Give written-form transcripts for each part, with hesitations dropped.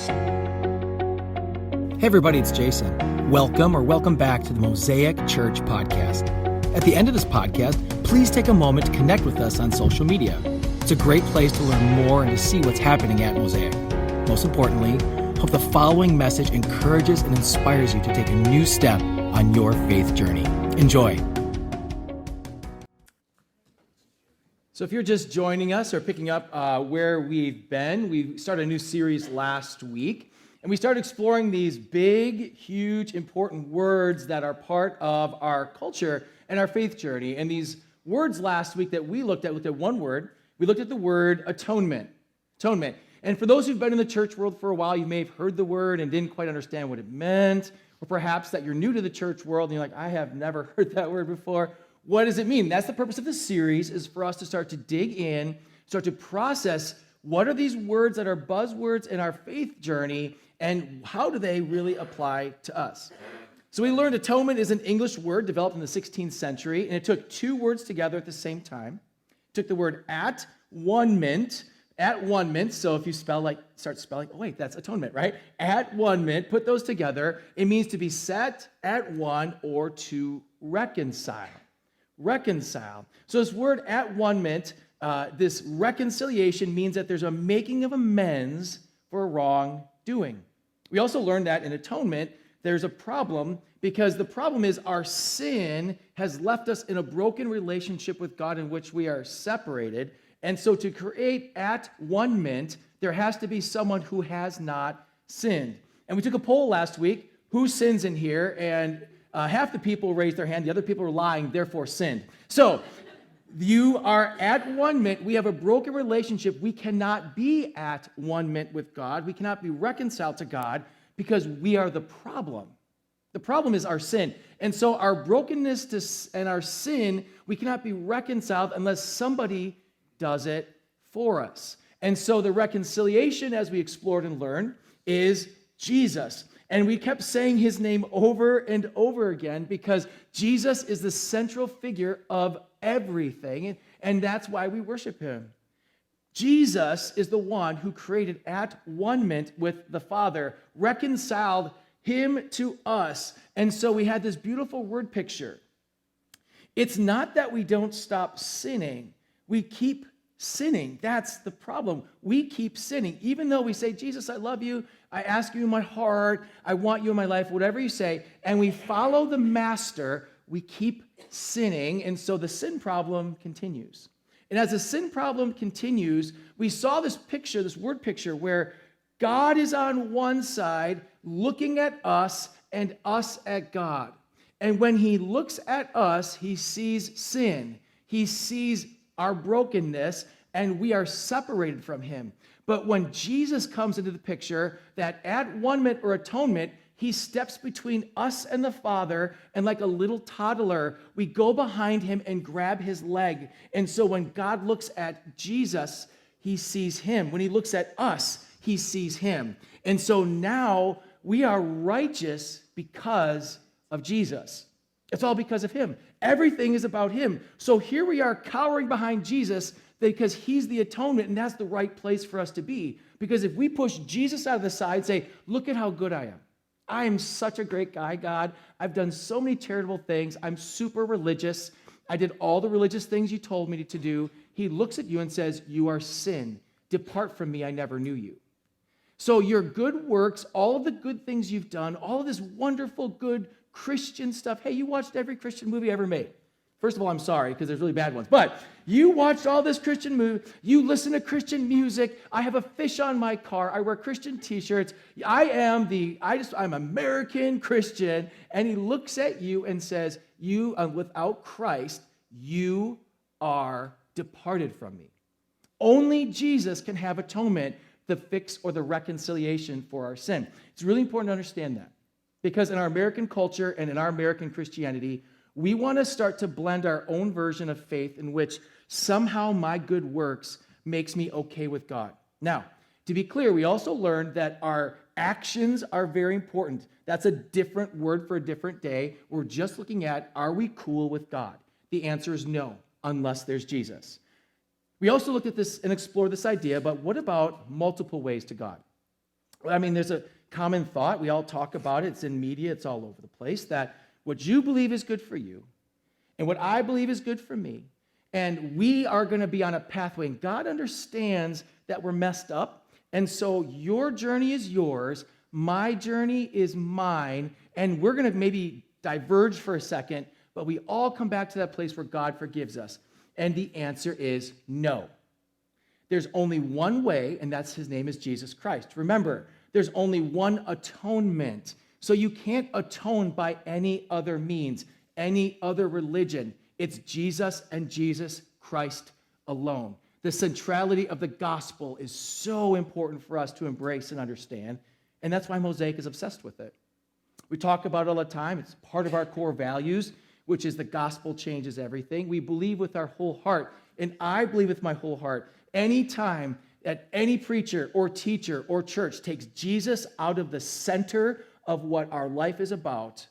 Hey everybody, it's Jason. Welcome back to the Mosaic Church Podcast. At the end of this podcast, please take a moment to connect with us on social media. It's a great place to learn more and to see what's happening at Mosaic. Most importantly, hope the following message encourages and inspires you to take a new step on your faith journey. Enjoy. So if you're just joining us or picking up where we've been, we started a new series last week. And we started exploring these big, huge, important words that are part of our culture and our faith journey. And these words last week that we looked at one word. We looked at the word atonement. Atonement. And for those who've been in the church world for a while, you may have heard the word and didn't quite understand what it meant. Or perhaps that you're new to the church world and you're like, I have never heard that word before. What does it mean? That's the purpose of this series, is for us to start to dig in, start to process what are these words that are buzzwords in our faith journey, and how do they really apply to us? So we learned atonement is an English word developed in the 16th century, and it took two words together at the same time. It took the word at-one-ment, so if you start spelling, oh wait, that's atonement, right? At-one-ment, put those together. It means to be set at one or to reconcile. Reconcile. So this word at-one-ment, this reconciliation means that there's a making of amends for a wrongdoing. We also learned that in atonement, there's a problem because the problem is our sin has left us in a broken relationship with God in which we are separated. And so to create at-one-ment, there has to be someone who has not sinned. And we took a poll last week, who sins in here? And half the people raised their hand, the other people were lying, therefore sinned. So you are at one-ment. We have a broken relationship. We cannot be at one-ment with God. We cannot be reconciled to God because we are the problem. The problem is our sin. And so our brokenness and our sin, we cannot be reconciled unless somebody does it for us. And so the reconciliation, as we explored and learned, is Jesus. And we kept saying his name over and over again because Jesus is the central figure of everything, and that's why we worship him. Jesus is the one who created at-one-ment with the Father, reconciled him to us, and so we had this beautiful word picture. It's not that we don't stop sinning. We keep sinning. That's the problem. We keep sinning. Even though we say, Jesus, I love you, I ask you in my heart, I want you in my life, whatever you say, and we follow the master, we keep sinning, and so the sin problem continues. And as the sin problem continues, we saw this picture, this word picture, where God is on one side looking at us and us at God. And when he looks at us, he sees sin. He sees our brokenness, and we are separated from him. But when Jesus comes into the picture, that at-one-ment or atonement, he steps between us and the Father, and like a little toddler, we go behind him and grab his leg. And so when God looks at Jesus, he sees him. When he looks at us, he sees him. And so now we are righteous because of Jesus. It's all because of him. Everything is about him. So here we are cowering behind Jesus because he's the atonement, and that's the right place for us to be. Because if we push Jesus out of the side and say, look at how good I am. I am such a great guy, God. I've done so many charitable things. I'm super religious. I did all the religious things you told me to do. He looks at you and says, you are sin. Depart from me, I never knew you. So your good works, all of the good things you've done, all of this wonderful, good Christian stuff. Hey, you watched every Christian movie ever made. First of all, I'm sorry, because there's really bad ones. But you watched all this Christian movie. You listen to Christian music. I have a fish on my car. I wear Christian t-shirts. I'm American Christian. And he looks at you and says, you, without Christ, you are departed from me. Only Jesus can have atonement, the fix or the reconciliation for our sin. It's really important to understand that. Because in our American culture and in our American Christianity, we want to start to blend our own version of faith in which somehow my good works makes me okay with God. Now, to be clear, we also learned that our actions are very important. That's a different word for a different day. We're just looking at, are we cool with God? The answer is no, unless there's Jesus. We also looked at this and explored this idea, but what about multiple ways to God? I mean, there's a common thought. We all talk about it. It's in media. It's all over the place that what you believe is good for you and what I believe is good for me, and we are going to be on a pathway. And God understands that we're messed up. And so your journey is yours. My journey is mine. And we're going to maybe diverge for a second, but we all come back to that place where God forgives us. And the answer is no. There's only one way, and that's his name is Jesus Christ. Remember, there's only one atonement. So you can't atone by any other means, any other religion. It's Jesus and Jesus Christ alone. The centrality of the gospel is so important for us to embrace and understand, and that's why Mosaic is obsessed with it. We talk about it all the time. It's part of our core values, which is the gospel changes everything. We believe with our whole heart, and I believe with my whole heart. Anytime that any preacher or teacher or church takes Jesus out of the center of what our life is about,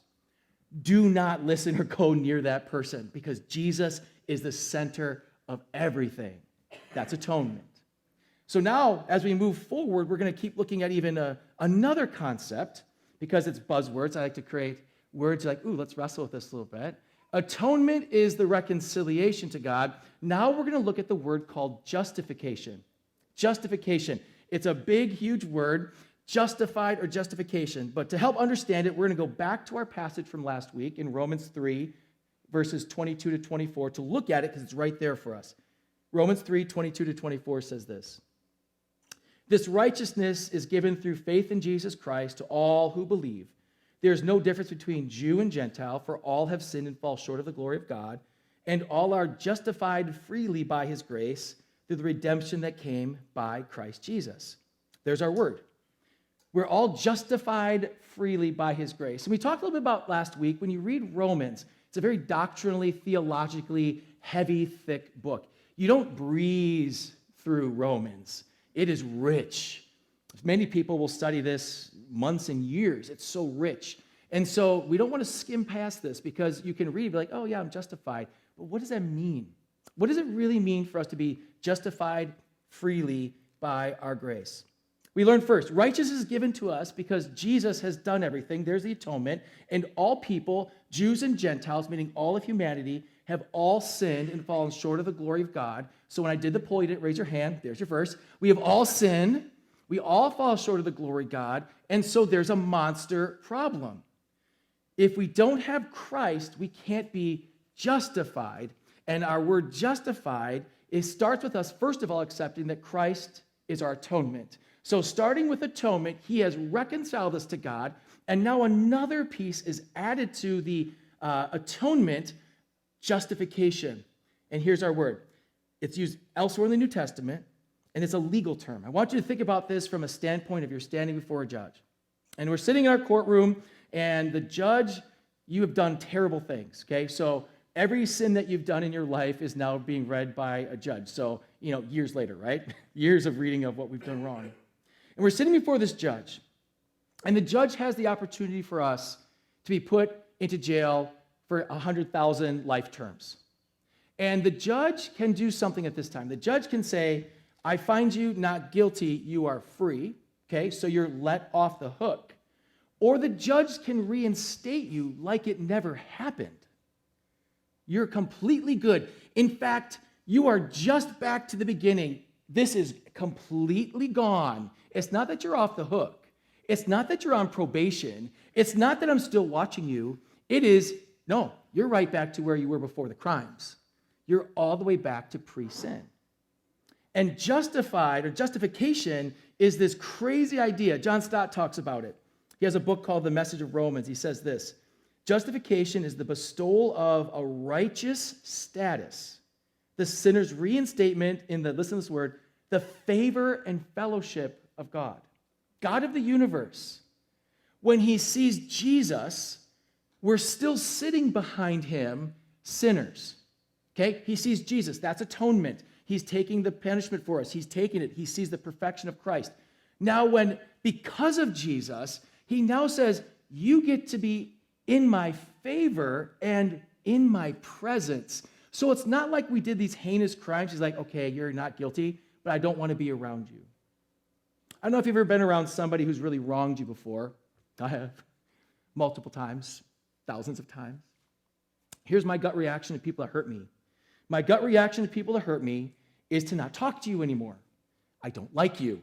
do not listen or go near that person, because Jesus is the center of everything. That's atonement. So now, as we move forward, we're going to keep looking at even another concept, because it's buzzwords. I like to create words like, ooh, let's wrestle with this a little bit. Atonement is the reconciliation to God. Now we're going to look at the word called justification. Justification. It's a big, huge word, justified or justification. But to help understand it, we're going to go back to our passage from last week in Romans 3, verses 22 to 24, to look at it because it's right there for us. Romans 3, 22 to 24 says this. This righteousness is given through faith in Jesus Christ to all who believe. There is no difference between Jew and Gentile, for all have sinned and fall short of the glory of God, and all are justified freely by his grace through the redemption that came by Christ Jesus. There's our word. We're all justified freely by his grace. And we talked a little bit about last week. When you read Romans, it's a very doctrinally, theologically heavy, thick book. You don't breeze through Romans. It is rich. Many people will study this months and years. It's so rich. And so we don't want to skim past this, because you can read, be like, oh yeah, I'm justified. But what does that mean? What does it really mean for us to be justified freely by our grace? We learn first, righteousness is given to us because Jesus has done everything. There's the atonement. And all people, Jews and Gentiles, meaning all of humanity, have all sinned and fallen short of the glory of God. So when I did the poll, you didn't raise your hand. There's your verse. We have all sinned. We all fall short of the glory of God. And so there's a monster problem. If we don't have Christ, we can't be justified. And our word justified, it starts with us, first of all, accepting that Christ is our atonement. So starting with atonement, he has reconciled us to God. And now another piece is added to the atonement, justification. And here's our word. It's used elsewhere in the New Testament, and it's a legal term. I want you to think about this from a standpoint of you're standing before a judge. And we're sitting in our courtroom, and the judge, you have done terrible things, okay? So every sin that you've done in your life is now being read by a judge. So, years later, right? Years of reading of what we've done wrong. And we're sitting before this judge, and the judge has the opportunity for us to be put into jail for 100,000 life terms. And the judge can do something at this time. The judge can say, I find you not guilty, you are free, okay? So you're let off the hook. Or the judge can reinstate you like it never happened. You're completely good. In fact, you are just back to the beginning. This is completely gone. It's not that you're off the hook. It's not that you're on probation. It's not that I'm still watching you. It is, no, you're right back to where you were before the crimes. You're all the way back to pre-sin. And justified, or justification, is this crazy idea. John Stott talks about it. He has a book called The Message of Romans. He says this: justification is the bestowal of a righteous status, the sinner's reinstatement in the, listen to this word, the favor and fellowship of God, God of the universe. When he sees Jesus, we're still sitting behind him, sinners. Okay? He sees Jesus. That's atonement. He's taking the punishment for us. He's taking it. He sees the perfection of Christ. Now, because of Jesus, he now says, you get to be in my favor and in my presence. So it's not like we did these heinous crimes. He's like, okay, you're not guilty, but I don't want to be around you. I don't know if you've ever been around somebody who's really wronged you before. I have. Multiple times, thousands of times. Here's my gut reaction to people that hurt me. My gut reaction to people that hurt me is to not talk to you anymore. I don't like you.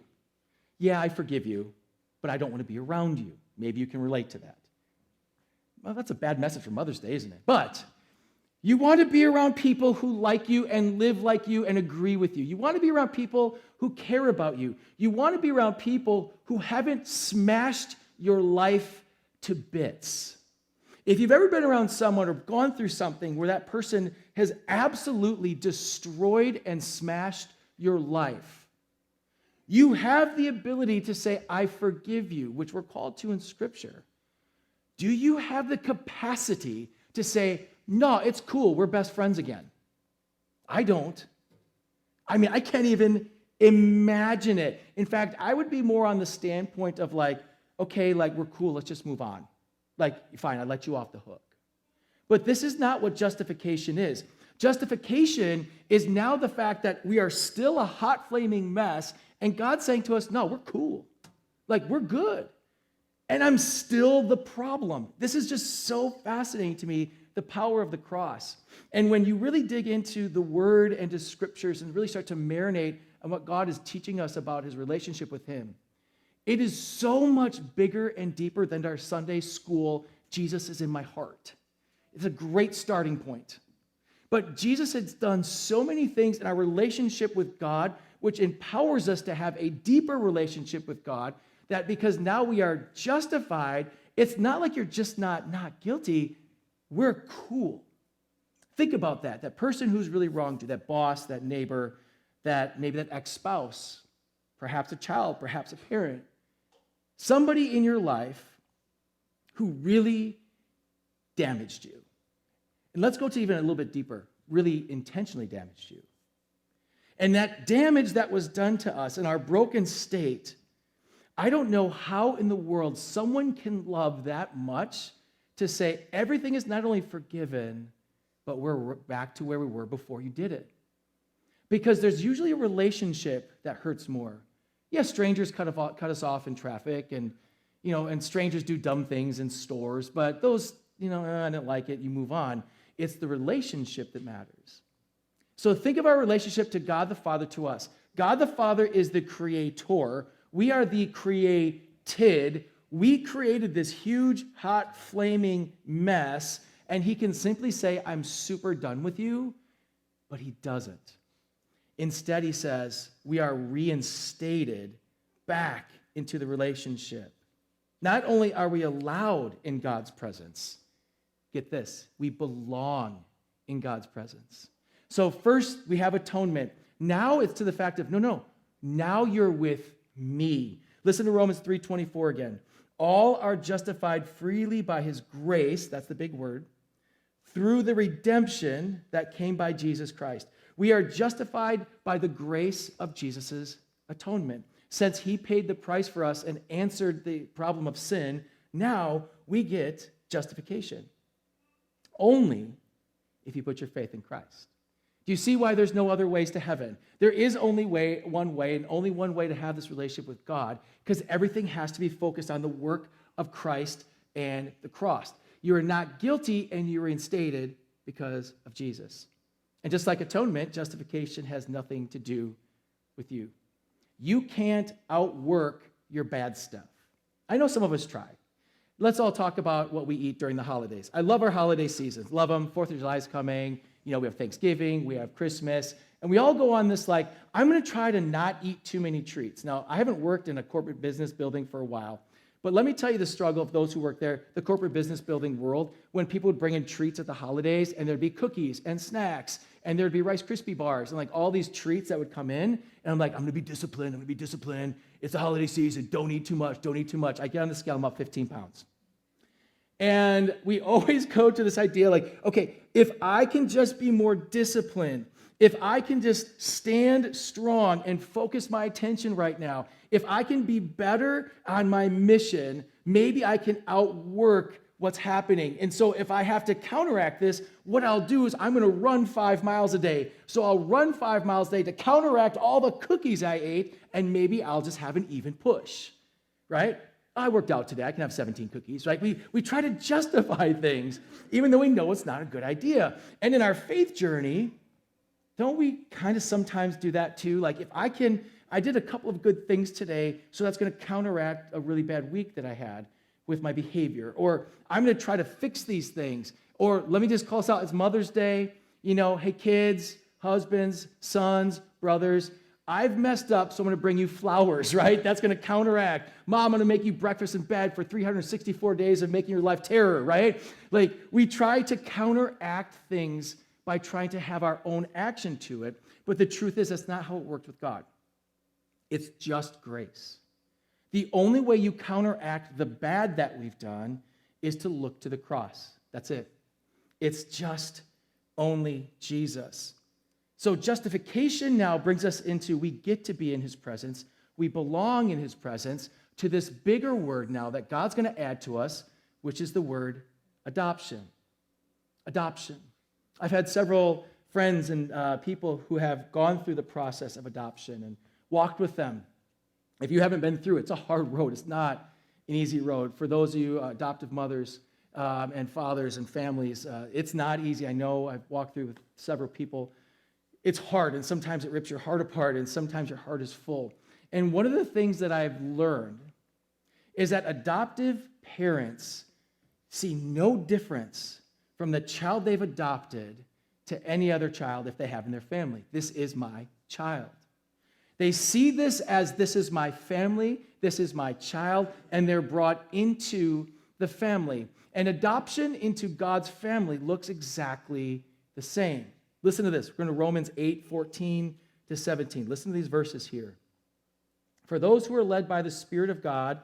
Yeah, I forgive you, but I don't want to be around you. Maybe you can relate to that. Well, that's a bad message for Mother's Day, isn't it? But you want to be around people who like you and live like you and agree with you. You want to be around people who care about you. You want to be around people who haven't smashed your life to bits. If you've ever been around someone or gone through something where that person has absolutely destroyed and smashed your life, you have the ability to say, I forgive you, which we're called to in Scripture. Do you have the capacity to say, no, it's cool, we're best friends again? I don't. I can't even imagine it. In fact, I would be more on the standpoint of okay, we're cool, let's just move on. Fine, I let you off the hook. But this is not what justification is. Justification is now the fact that we are still a hot, flaming mess, and God's saying to us, no, we're cool. We're good. And I'm still the problem. This is just so fascinating to me, the power of the cross. And when you really dig into the Word and to Scriptures and really start to marinate on what God is teaching us about his relationship with him, it is so much bigger and deeper than our Sunday school, Jesus is in my heart. It's a great starting point. But Jesus has done so many things in our relationship with God, which empowers us to have a deeper relationship with God, that because now we are justified, it's not like you're just not guilty, we're cool. Think about that. That person who's really wronged you, that boss, that neighbor, maybe that ex-spouse, perhaps a child, perhaps a parent, somebody in your life who really damaged you. And let's go to even a little bit deeper, really intentionally damaged you. And that damage that was done to us in our broken state, I don't know how in the world someone can love that much to say everything is not only forgiven, but we're back to where we were before you did it. Because there's usually a relationship that hurts more. Yeah, strangers cut us off in traffic, and strangers do dumb things in stores, but those, I didn't like it, you move on. It's the relationship that matters. So think of our relationship to God the Father to us. God the Father is the creator. We are the created. We created this huge, hot, flaming mess, and he can simply say, I'm super done with you, but he doesn't. Instead, he says, we are reinstated back into the relationship. Not only are we allowed in God's presence, get this, we belong in God's presence. So first, we have atonement. Now it's to the fact of, no, now you're with me. Listen to Romans 3:24 again. All are justified freely by his grace, that's the big word, through the redemption that came by Jesus Christ. We are justified by the grace of Jesus' atonement. Since he paid the price for us and answered the problem of sin, now we get justification. Only if you put your faith in Christ. Do you see why there's no other ways to heaven? There is only one way, and only one way to have this relationship with God, because everything has to be focused on the work of Christ and the cross. You are not guilty, and you are reinstated because of Jesus. And just like atonement, justification has nothing to do with you. You can't outwork your bad stuff. I know some of us try. Let's all talk about what we eat during the holidays. I love our holiday seasons. Love them. 4th of July is coming. We have Thanksgiving. We have Christmas. And we all go on this I'm going to try to not eat too many treats. Now, I haven't worked in a corporate business building for a while. But let me tell you the struggle of those who work there, the corporate business building world, when people would bring in treats at the holidays, and there'd be cookies and snacks, and there'd be Rice Krispie bars, and all these treats that would come in, and I'm going to be disciplined. It's the holiday season. Don't eat too much. I get on the scale, I'm up 15 pounds. And we always go to this idea okay, if I can just be more disciplined, if I can just stand strong and focus my attention right now, if I can be better on my mission, maybe I can outwork what's happening. And so if I have to counteract this, what I'll do is I'm going to run 5 miles a day. So I'll run 5 miles a day to counteract all the cookies I ate, and maybe I'll just have an even push, right? I worked out today. I can have 17 cookies, right? We try to justify things, even though we know it's not a good idea. And in our faith journey, don't we kind of sometimes do that too? Like if I did a couple of good things today, so that's going to counteract a really bad week that I had with my behavior. Or I'm going to try to fix these things. Or let me just call this out. It's Mother's Day. Hey, kids, husbands, sons, brothers, I've messed up, so I'm going to bring you flowers, right? That's going to counteract. Mom, I'm going to make you breakfast in bed for 364 days of making your life terror, right? Like, we try to counteract things by trying to have our own action to it, but the truth is that's not how it worked with God. It's just grace. The only way you counteract the bad that we've done is to look to the cross. That's it. It's just only Jesus. So justification now brings us into we get to be in his presence. We belong in his presence to this bigger word now that God's going to add to us, which is the word adoption. Adoption. I've had several friends and people who have gone through the process of adoption and walked with them. If you haven't been through it, it's a hard road. It's not an easy road. For those of you adoptive mothers and fathers and families, it's not easy. I know I've walked through with several people. It's hard, and sometimes it rips your heart apart, and sometimes your heart is full. And one of the things that I've learned is that adoptive parents see no difference from the child they've adopted to any other child if they have in their family. This is my child. They see this as this is my family, this is my child, and they're brought into the family. And adoption into God's family looks exactly the same. Listen to this. We're going to Romans 8:14-17. Listen to these verses here. For those who are led by the Spirit of God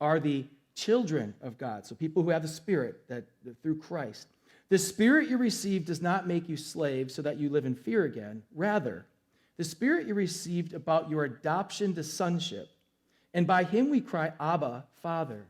are the children of God. So people who have the Spirit that through Christ. The Spirit you received does not make you slaves so that you live in fear again. Rather, the Spirit you received about your adoption to sonship. And by him we cry, Abba, Father.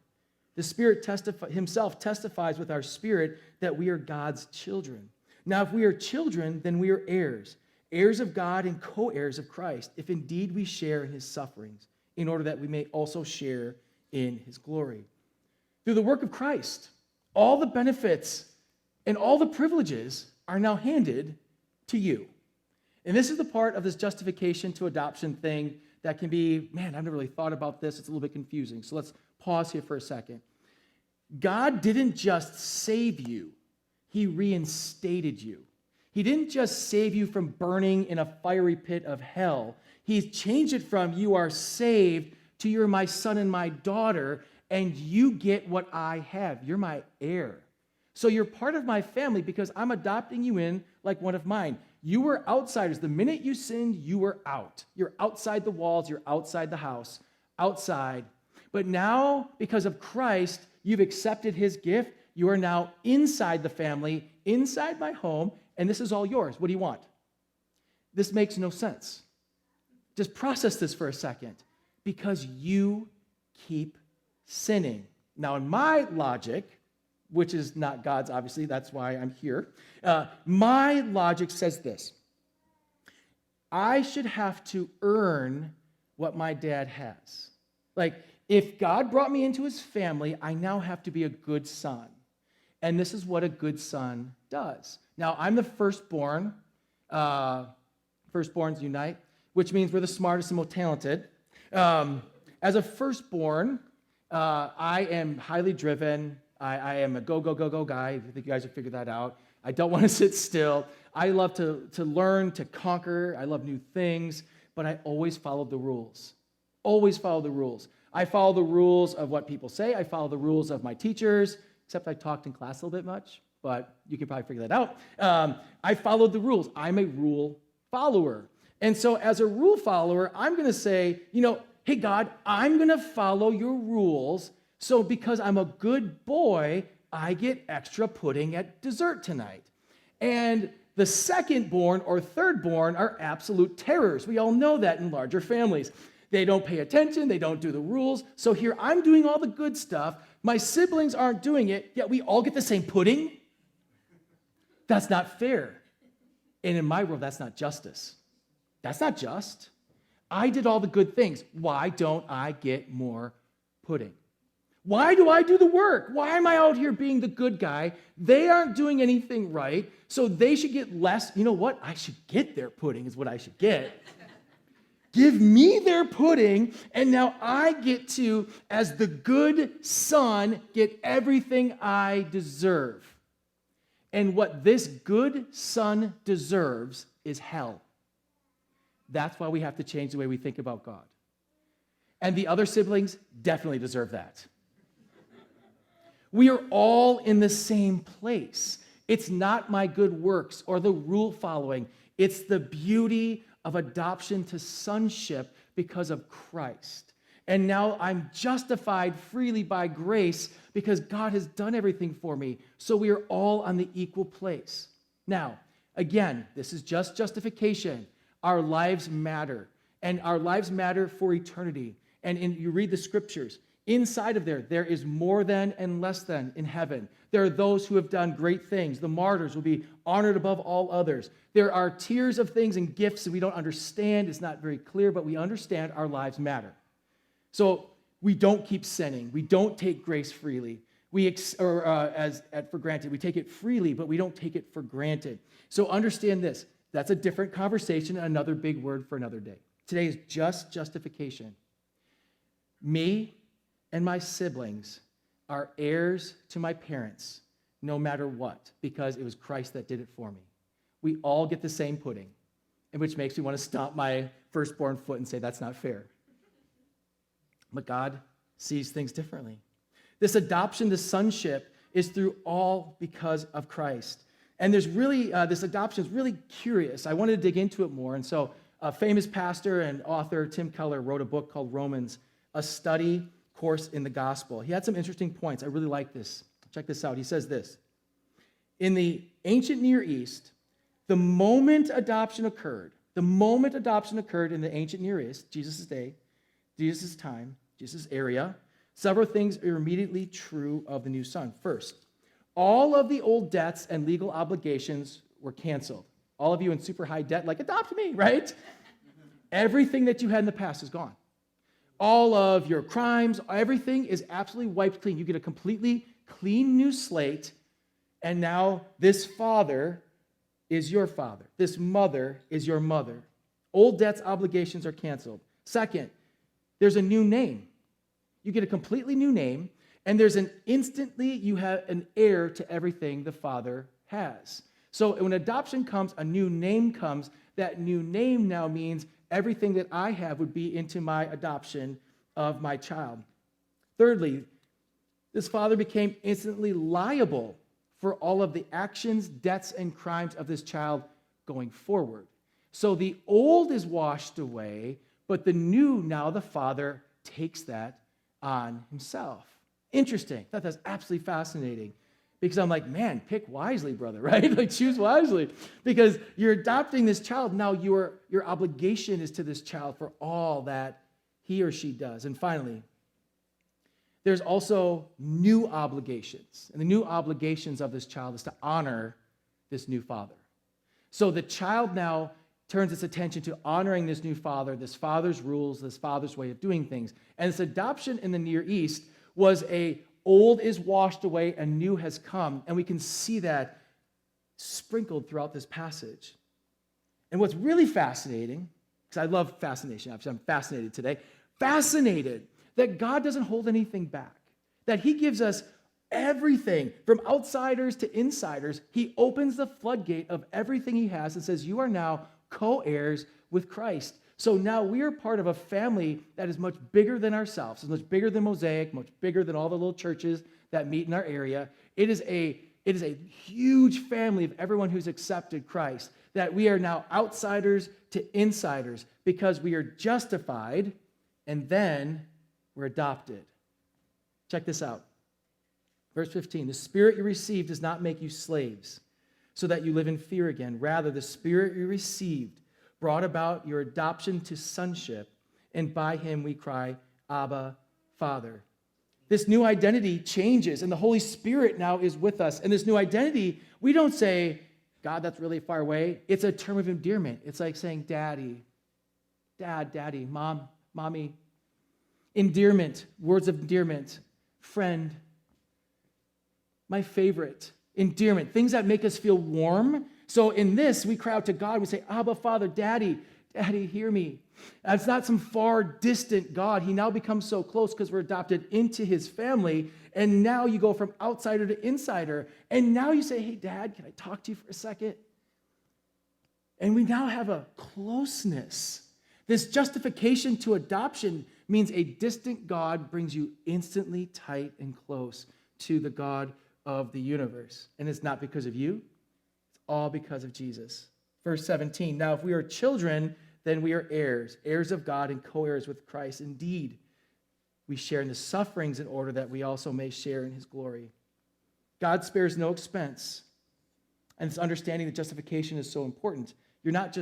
The Spirit himself testifies with our spirit that we are God's children. Now, if we are children, then we are heirs, heirs of God and co-heirs of Christ, if indeed we share in his sufferings, in order that we may also share in his glory. Through the work of Christ, all the benefits and all the privileges are now handed to you. And this is the part of this justification to adoption thing that can be, man, I've never really thought about this. It's a little bit confusing. So let's pause here for a second. God didn't just save you. He reinstated you. He didn't just save you from burning in a fiery pit of hell. He's changed it from you are saved to you're my son and my daughter, and you get what I have. You're my heir. So you're part of my family because I'm adopting you in like one of mine. You were outsiders. The minute you sinned, you were out. You're outside the walls. You're outside the house. Outside. But now, because of Christ, you've accepted his gift. You are now inside the family, inside my home, and this is all yours. What do you want? This makes no sense. Just process this for a second. Because you keep sinning. Now, in my logic, which is not God's, obviously, that's why I'm here, my logic says this. I should have to earn what my dad has. Like, if God brought me into his family, I now have to be a good son. And this is what a good son does. Now, I'm the firstborn. Firstborns unite, which means we're the smartest and most talented. As a firstborn, I am highly driven. I am a go, go, go, go guy. I think you guys have figured that out. I don't want to sit still. I love to learn, to conquer. I love new things, but I always followed the rules. Always follow the rules. I follow the rules of what people say. I follow the rules of my teachers, except I talked in class a little bit much, but you can probably figure that out. I followed the rules. I'm a rule follower. And so as a rule follower, I'm going to say, hey, God, I'm going to follow your rules. So because I'm a good boy, I get extra pudding at dessert tonight. And the secondborn or thirdborn are absolute terrors. We all know that in larger families. They don't pay attention. They don't do the rules. So here I'm doing all the good stuff. My siblings aren't doing it, yet we all get the same pudding. That's not fair. And in my world, that's not justice. That's not just. I did all the good things. Why don't I get more pudding? Why do I do the work? Why am I out here being the good guy? They aren't doing anything right, so they should get less. You know what? I should get their pudding is what I should get. Give me their pudding, and now I get to, as the good son, get everything I deserve. And what this good son deserves is hell. That's why we have to change the way we think about God. And the other siblings definitely deserve that. We are all in the same place. It's not my good works or the rule following. It's the beauty of adoption to sonship because of Christ. And now I'm justified freely by grace because God has done everything for me. So we are all on the equal place. Now, again, this is just justification. Our lives matter, and our lives matter for eternity. And you read the scriptures. Inside of there is more than and less than in heaven. There are those who have done great things. The martyrs will be honored above all others. There are tiers of things and gifts that we don't understand. It's not very clear, but we understand our lives matter. So we don't keep sinning. We don't take grace freely. For granted. We take it freely, but we don't take it for granted. So understand this. That's a different conversation, another big word for another day. Today is just justification. Me and my siblings are heirs to my parents, no matter what, because it was Christ that did it for me. We all get the same pudding, and which makes me want to stomp my firstborn foot and say, that's not fair. But God sees things differently. This adoption to sonship is through all because of Christ. And there's really, this adoption is really curious. I wanted to dig into it more. And so a famous pastor and author, Tim Keller, wrote a book called Romans, a study course in the gospel. He had some interesting points. I really like this. Check this out. He says this. In the ancient Near East, the moment adoption occurred in the ancient Near East, Jesus' day, Jesus' time, Jesus' area, several things are immediately true of the new son. First, all of the old debts and legal obligations were canceled. All of you in super high debt, like, adopt me, right? Everything that you had in the past is gone. All of your crimes, everything is absolutely wiped clean. You get a completely clean new slate, and now this father is your father. This mother is your mother. Old debts, obligations are canceled. Second, there's a new name. You get a completely new name, and instantly you have an heir to everything the father has. So when adoption comes, a new name comes. That new name now means everything that I have would be into my adoption of my child. Thirdly, this father became instantly liable for all of the actions, debts, and crimes of this child going forward. So the old is washed away, but the new, now the father takes that on himself. Interesting. I thought that's absolutely fascinating. Because I'm like, man, pick wisely, brother, right? Like, choose wisely. Because you're adopting this child. Now your obligation is to this child for all that he or she does. And finally, there's also new obligations. And the new obligations of this child is to honor this new father. So the child now turns its attention to honoring this new father, this father's rules, this father's way of doing things. And this adoption in the Near East was old is washed away and new has come. And we can see that sprinkled throughout this passage. And what's really fascinating, because I love fascination, I'm fascinated today, fascinated that God doesn't hold anything back, that he gives us everything from outsiders to insiders. He opens the floodgate of everything he has and says, you are now co-heirs with Christ. So now we are part of a family that is much bigger than ourselves. It's much bigger than Mosaic, much bigger than all the little churches that meet in our area. It is a huge family of everyone who's accepted Christ, that we are now outsiders to insiders because we are justified and then we're adopted. Check this out. Verse 15, the Spirit you received does not make you slaves so that you live in fear again. Rather, the Spirit you received brought about your adoption to sonship, and by him we cry, Abba, Father. This new identity changes, and the Holy Spirit now is with us. And this new identity, we don't say, God, that's really far away. It's a term of endearment. It's like saying, Daddy, Dad, Daddy, Mom, Mommy. Endearment, words of endearment, friend, my favorite, endearment, things that make us feel warm. So in this, we cry out to God. We say, Abba, Father, Daddy, Daddy, hear me. It's not some far distant God. He now becomes so close because we're adopted into his family. And now you go from outsider to insider. And now you say, hey, Dad, can I talk to you for a second? And we now have a closeness. This justification to adoption means a distant God brings you instantly tight and close to the God of the universe. And it's not because of you. It's all because of Jesus. Verse 17, now if we are children, then we are heirs, heirs of God and co-heirs with Christ. Indeed, we share in the sufferings in order that we also may share in his glory. God spares no expense. And this understanding that justification is so important. You're not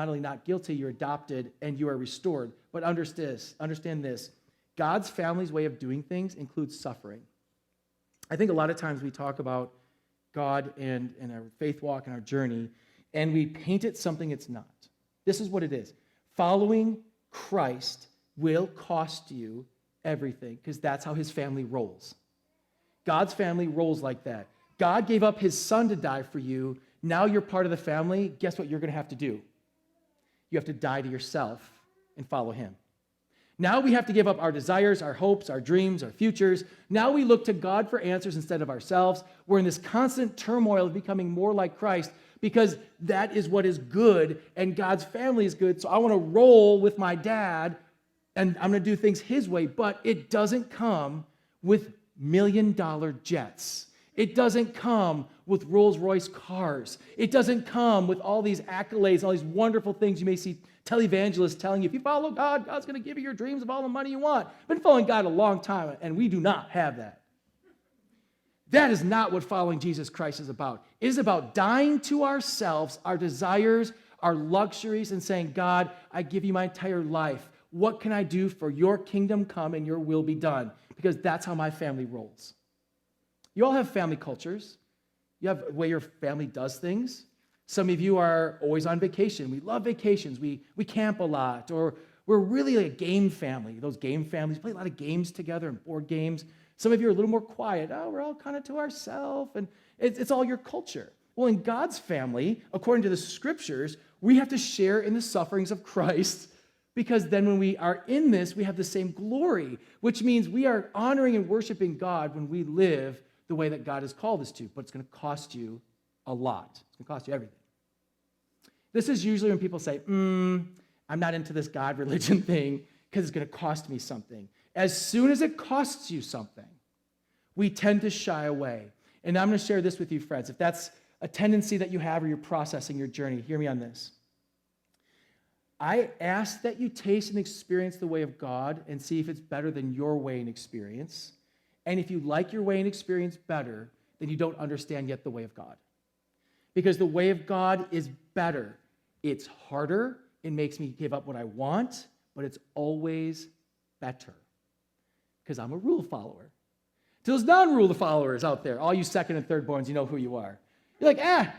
only not guilty, you're adopted and you are restored. But understand this. God's family's way of doing things includes suffering. I think a lot of times we talk about God and our faith walk and our journey, and we paint it something it's not. This is what it is. Following Christ will cost you everything because that's how his family rolls. God's family rolls like that. God gave up his son to die for you. Now you're part of the family. Guess what you're going to have to do? You have to die to yourself and follow him. Now we have to give up our desires, our hopes, our dreams, our futures. Now we look to God for answers instead of ourselves. We're in this constant turmoil of becoming more like Christ because that is what is good and God's family is good. So I want to roll with my dad and I'm going to do things his way, but it doesn't come with million-dollar jets. It doesn't come with Rolls-Royce cars. It doesn't come with all these accolades, all these wonderful things you may see televangelists telling you, if you follow God, God's going to give you your dreams of all the money you want. I've been following God a long time, and we do not have that. That is not what following Jesus Christ is about. It is about dying to ourselves, our desires, our luxuries, and saying, God, I give you my entire life. What can I do for your kingdom come and your will be done? Because that's how my family rolls. You all have family cultures. You have a way your family does things. Some of you are always on vacation. We love vacations. We camp a lot. Or we're really a game family. Those game families play a lot of games together and board games. Some of you are a little more quiet. Oh, we're all kind of to ourselves. And it's all your culture. Well, in God's family, according to the scriptures, we have to share in the sufferings of Christ because then when we are in this, we have the same glory, which means we are honoring and worshiping God when we live the way that God has called us to, but it's going to cost you a lot. It's going to cost you everything. This is usually when people say, I'm not into this God religion thing because it's going to cost me something. As soon as it costs you something, we tend to shy away. And I'm going to share this with you, friends. If that's a tendency that you have or you're processing your journey, hear me on this. I ask that you taste and experience the way of God and see if it's better than your way and experience. And if you like your way and experience better, then you don't understand yet the way of God. Because the way of God is better. It's harder. It makes me give up what I want, but it's always better. Because I'm a rule follower. To those non-rule followers out there, all you second and third borns, you know who you are. You're like,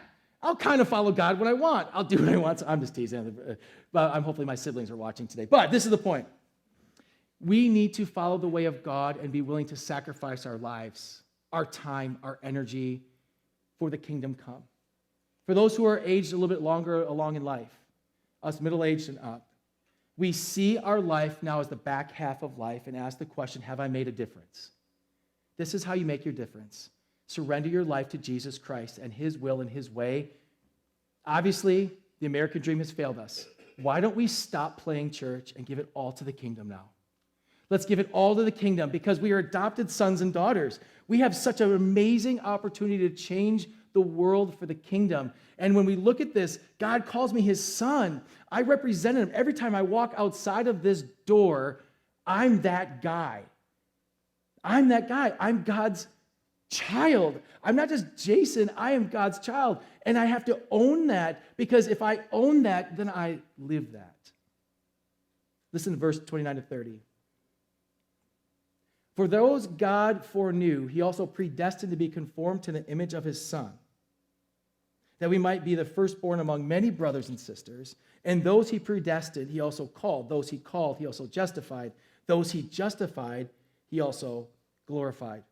I'll kind of follow God when I want. I'll do what I want. So I'm just teasing. But hopefully my siblings are watching today. But this is the point. We need to follow the way of God and be willing to sacrifice our lives, our time, our energy for the kingdom come. For those who are aged a little bit longer along in life, us middle-aged and up, we see our life now as the back half of life and ask the question, have I made a difference? This is how you make your difference. Surrender your life to Jesus Christ and his will and his way. Obviously, the American dream has failed us. Why don't we stop playing church and give it all to the kingdom now? Let's give it all to the kingdom because we are adopted sons and daughters. We have such an amazing opportunity to change the world for the kingdom. And when we look at this, God calls me his son. I represent him. Every time I walk outside of this door, I'm that guy. I'm that guy. I'm God's child. I'm not just Jason. I am God's child. And I have to own that because if I own that, then I live that. Listen to verse 29 to 30. For those God foreknew, he also predestined to be conformed to the image of his Son, that we might be the firstborn among many brothers and sisters. And those he predestined, he also called. Those he called, he also justified. Those he justified, he also glorified.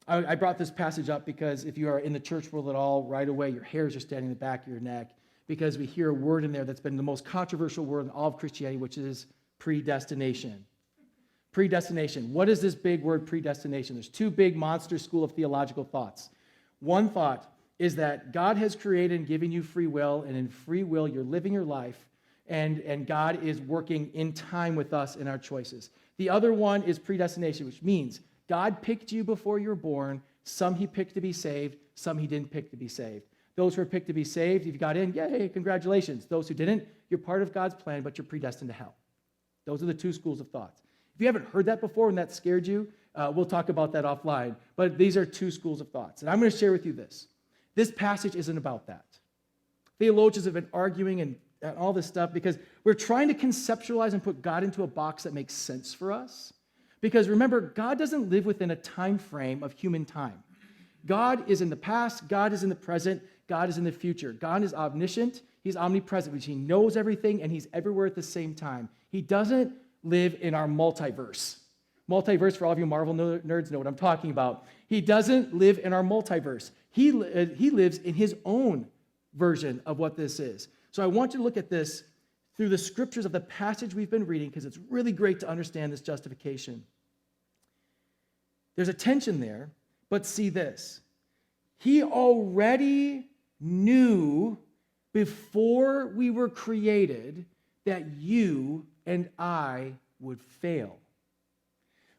I brought this passage up because if you are in the church world at all, right away, your hairs are standing in the back of your neck because we hear a word in there that's been the most controversial word in all of Christianity, which is predestination. Predestination. What is this big word, predestination? There's two big monster school of theological thoughts. One thought is that God has created and given you free will, and in free will, you're living your life, and God is working in time with us in our choices. The other one is predestination, which means God picked you before you were born. Some he picked to be saved, some he didn't pick to be saved. Those who are picked to be saved, if you got in, yay, congratulations. Those who didn't, you're part of God's plan, but you're predestined to hell. Those are the two schools of thought. If you haven't heard that before and that scared you, we'll talk about that offline. But these are two schools of thoughts. And I'm going to share with you this. This passage isn't about that. Theologians have been arguing and all this stuff because we're trying to conceptualize and put God into a box that makes sense for us. Because remember, God doesn't live within a time frame of human time. God is in the past, God is in the present, God is in the future. God is omniscient, he's omnipresent, which he knows everything and he's everywhere at the same time. He doesn't live in our multiverse. Multiverse, for all of you Marvel nerds, know what I'm talking about. He doesn't live in our multiverse. He lives in his own version of what this is. So I want you to look at this through the scriptures of the passage we've been reading because it's really great to understand this justification. There's a tension there, but see this. He already knew before we were created that you and I would fail.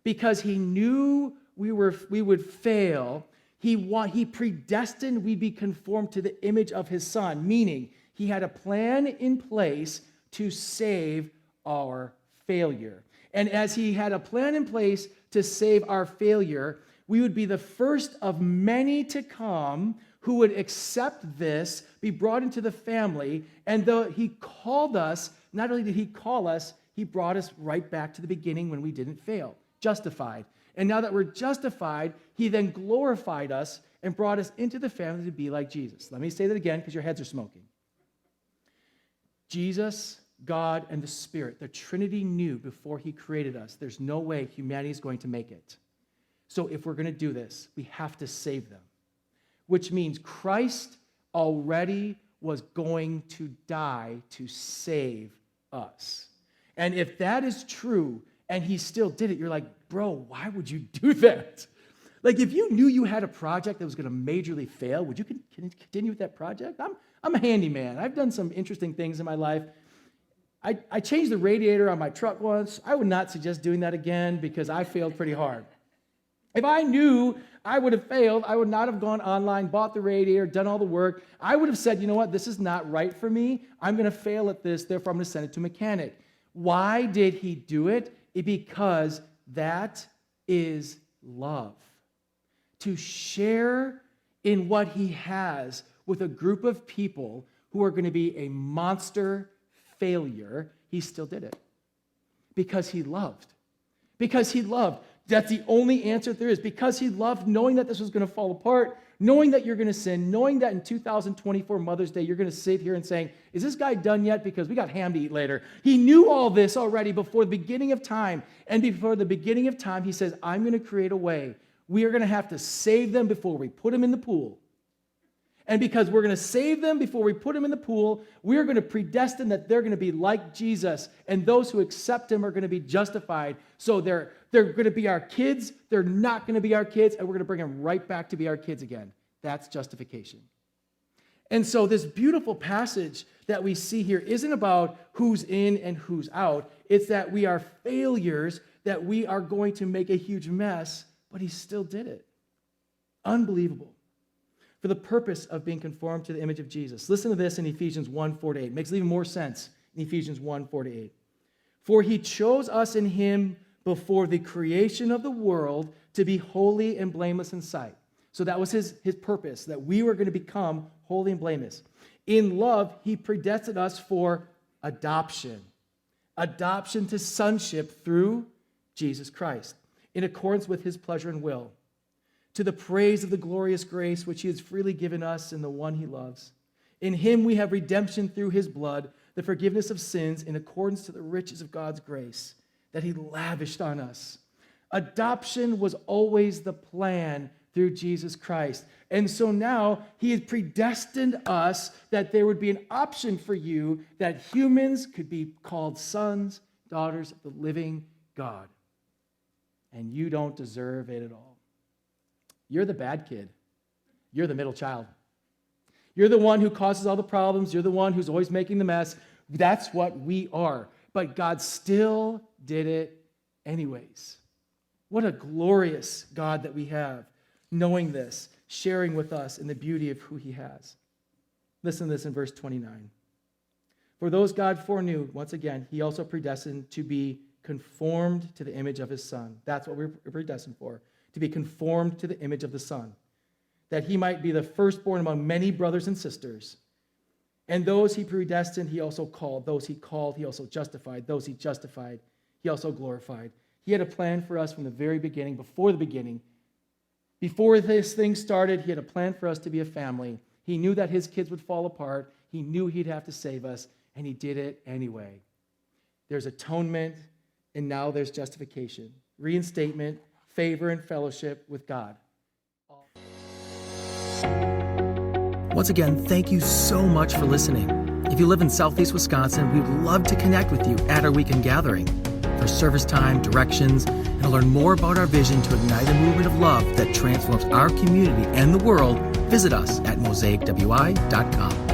Because he knew we would fail, he predestined we'd be conformed to the image of his Son, meaning he had a plan in place to save our failure. And as he had a plan in place to save our failure, we would be the first of many to come who would accept this, be brought into the family, and though he called us, not only did he call us, he brought us right back to the beginning when we didn't fail, justified. And now that we're justified, he then glorified us and brought us into the family to be like Jesus. Let me say that again because your heads are smoking. Jesus, God, and the Spirit, the Trinity knew before he created us, there's no way humanity is going to make it. So if we're going to do this, we have to save them, which means Christ already was going to die to save us. And if that is true, and he still did it, you're like, bro, why would you do that? Like, if you knew you had a project that was going to majorly fail, would you continue with that project? I'm a handyman. I've done some interesting things in my life. I changed the radiator on my truck once. I would not suggest doing that again because I failed pretty hard. If I knew I would have failed, I would not have gone online, bought the radiator, done all the work. I would have said, you know what, this is not right for me. I'm going to fail at this, therefore I'm going to send it to a mechanic. Why did he do it? Because that is love. To share in what he has with a group of people who are going to be a monster failure, he still did it. Because he loved. Because he loved. That's the only answer there is. Because he loved, knowing that this was going to fall apart, knowing that you're going to sin, knowing that in 2024 Mother's Day, you're going to sit here and saying, is this guy done yet? Because we got ham to eat later. He knew all this already before the beginning of time. And before the beginning of time, he says, I'm going to create a way. We are going to have to save them before we put them in the pool. And because we're going to save them before we put them in the pool, we're going to predestine that they're going to be like Jesus. And those who accept him are going to be justified. So they're going to be our kids. They're not going to be our kids. And we're going to bring them right back to be our kids again. That's justification. And so this beautiful passage that we see here isn't about who's in and who's out. It's that we are failures, that we are going to make a huge mess, but he still did it. Unbelievable. For the purpose of being conformed to the image of Jesus. Listen to this in Ephesians 1:4-8. It makes even more sense in Ephesians 1:4-8. For he chose us in him before the creation of the world to be holy and blameless in sight. So that was his purpose, that we were going to become holy and blameless. In love, he predestined us for adoption. adoption to sonship through Jesus Christ, in accordance with his pleasure and will, to the praise of the glorious grace which he has freely given us in the one he loves. In him we have redemption through his blood, the forgiveness of sins in accordance to the riches of God's grace that he lavished on us. Adoption was always the plan through Jesus Christ. And so now he has predestined us that there would be an option for you that humans could be called sons, daughters of the living God. And you don't deserve it at all. You're the bad kid. You're the middle child. You're the one who causes all the problems. You're the one who's always making the mess. That's what we are. But God still did it anyways. What a glorious God that we have, knowing this, sharing with us in the beauty of who he has. Listen to this in verse 29. For those God foreknew, once again, he also predestined to be conformed to the image of his Son. That's what we're predestined for, to be conformed to the image of the Son, that he might be the firstborn among many brothers and sisters. And those he predestined, he also called. Those he called, he also justified. Those he justified, he also glorified. He had a plan for us from the very beginning, before the beginning. Before this thing started, he had a plan for us to be a family. He knew that his kids would fall apart. He knew he'd have to save us, and he did it anyway. There's atonement, and now there's justification, reinstatement, favor, and fellowship with God. Once again, thank you so much for listening. If you live in Southeast Wisconsin, we would love to connect with you at our weekend gathering. For service time, directions, and to learn more about our vision to ignite a movement of love that transforms our community and the world, visit us at mosaicwi.com.